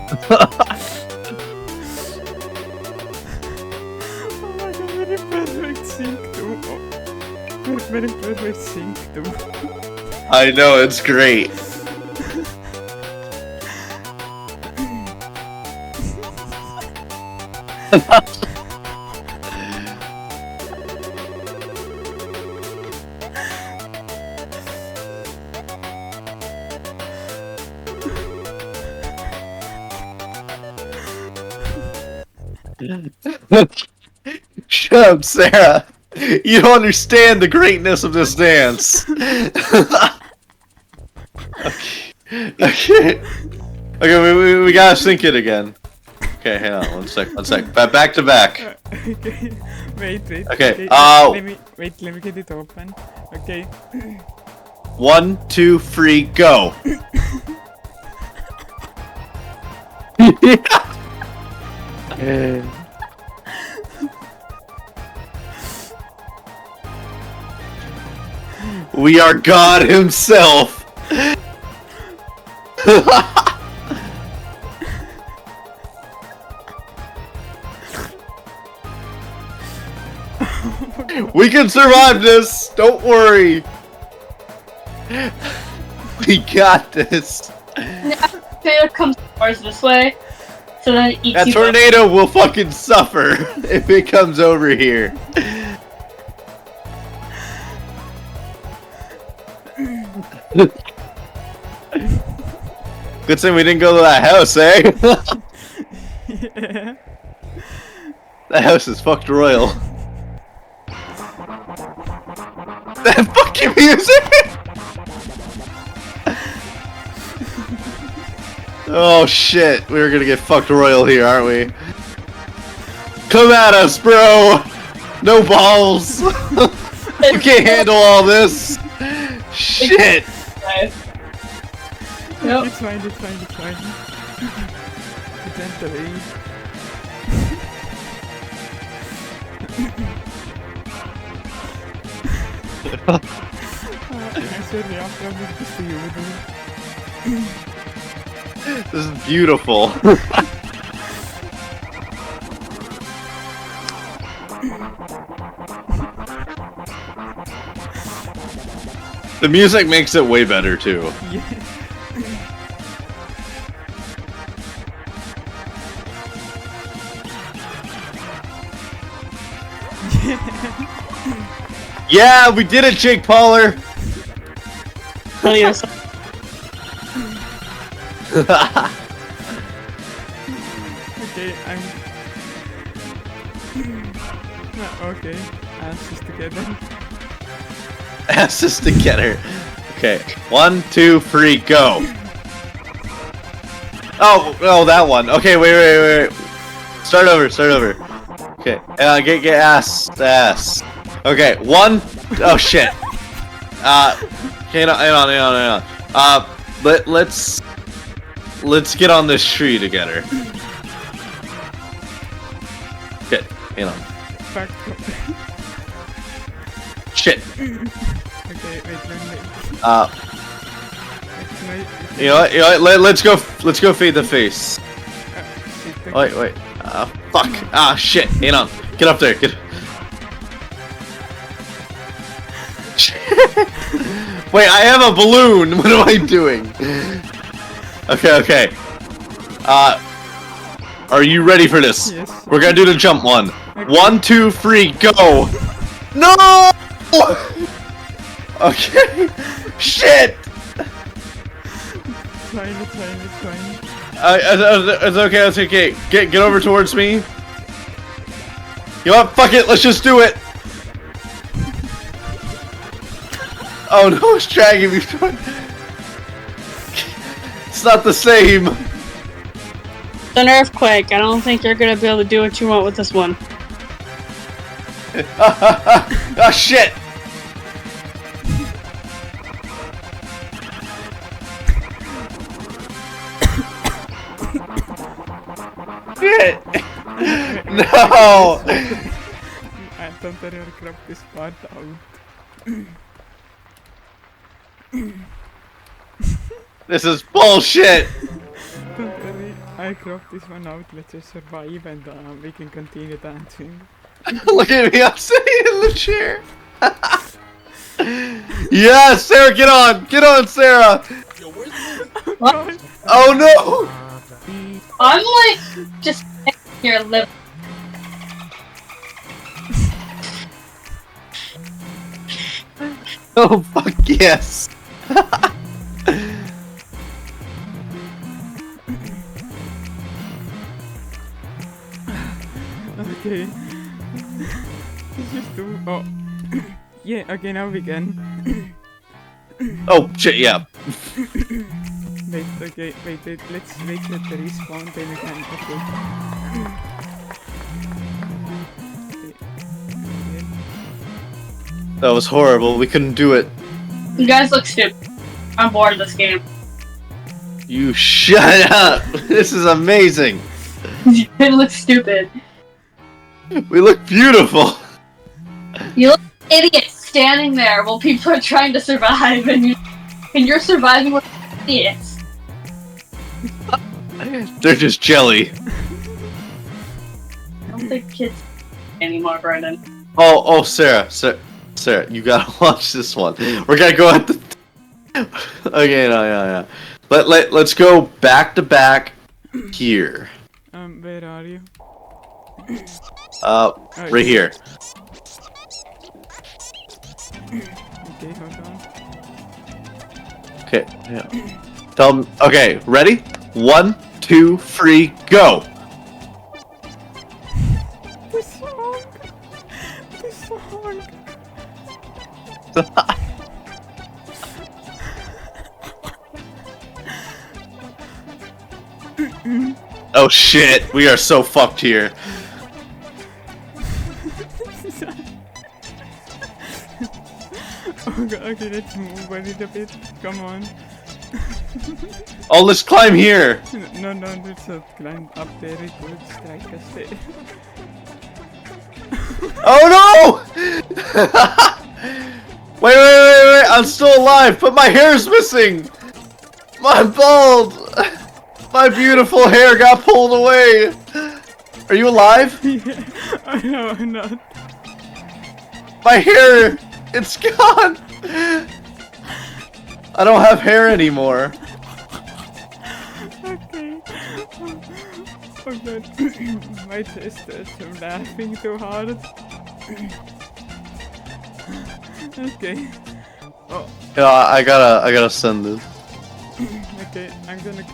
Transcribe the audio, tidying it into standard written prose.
Oh my god, very perfect sync too. Oh, very perfect sync too. I know, it's great. Shut up, Sarah. You don't understand the greatness of this dance. Okay. Okay, we gotta sync it again. Okay, hang on, one sec. Back to back. Okay, wait. Okay, Let me get it open. Okay. 1, 2, 3, go. We are God himself. We can survive this. Don't worry. We got this. Tornado comes towards this way, so then it eats That you. tornado will fucking suffer if it comes over here. Good thing we didn't go to that house, eh? Yeah. That house is fucked royal. That fucking music! Oh shit, we were gonna get fucked royal here, aren't we? Come at us, bro! No balls! You can't handle all this! Shit! Yep. It's fine. Gently. I swear we are probably just you. This is beautiful. The music makes it way better too. Yeah. Yeah, we did it, Jake Pauler! Oh, yes. Okay, I'm. Okay, asses together. Asses together. Okay, 1, 2, 3, go! Oh, that one. Okay, wait. Start over. Okay, get ass. Okay, 1. Oh shit. Hang on. Let's get on this tree together. Okay, hang on. Fuck. Shit. Okay, wait, let me. You know what? Let's go fade the face. Wait. Fuck. Shit. Hang on. Get up there. Wait, I have a balloon. What am I doing? Okay. Are you ready for this? Yes. We're gonna do the jump one. 1, 2, 3, go! No! Okay. Shit! It's fine. It's okay. Get over towards me. You know what? Fuck it. Let's just do it. Oh no, it's dragging me. It's not the same. It's an earthquake. I don't think you're gonna be able to do what you want with this one. Ah, shit. Shit. No. I thought that aircraft this part out. This is bullshit. Don't worry, I I crop this one out, let's just survive and we can continue dancing. Look at me, I'm sitting in the chair. Yes, Sarah, get on! Get on, Sarah! What? Oh no! I'm like just here living. Oh fuck yes! Okay. Let's just do. Oh. Yeah, okay, now we can. Oh shit, yeah. Wait, okay, wait, let's wait for the respawn, then we can. Okay. That was horrible, we couldn't do it. You guys look stupid. I'm bored of this game. You shut up! This is amazing! It looks stupid. We look beautiful! You look idiots standing there while people are trying to survive, and you're surviving with idiots. They're just jelly. I don't think kids anymore, Brendan. Oh, Sarah, you gotta watch this one. We're gonna go at the. Okay, no, yeah. Let's go back to back here. Where are you? Right here. Okay, hold on. Okay, yeah. Tell them. Okay, ready? 1, 2, 3, go! The song! The song! Oh shit, we are so fucked here. Oh god, okay, let's move a little bit. Come on. Oh, let's climb here. No, let's not climb up there. It will strike us there. Oh no! Wait, I'm still alive, but my hair's missing! I'm bald! My beautiful hair got pulled away! Are you alive? Yeah. Oh no, I'm not. My hair! It's gone! I don't have hair anymore. Okay. Oh god. My chest hurts from laughing too hard. Okay. Oh, Yeah, I gotta send this. okay, I'm gonna go.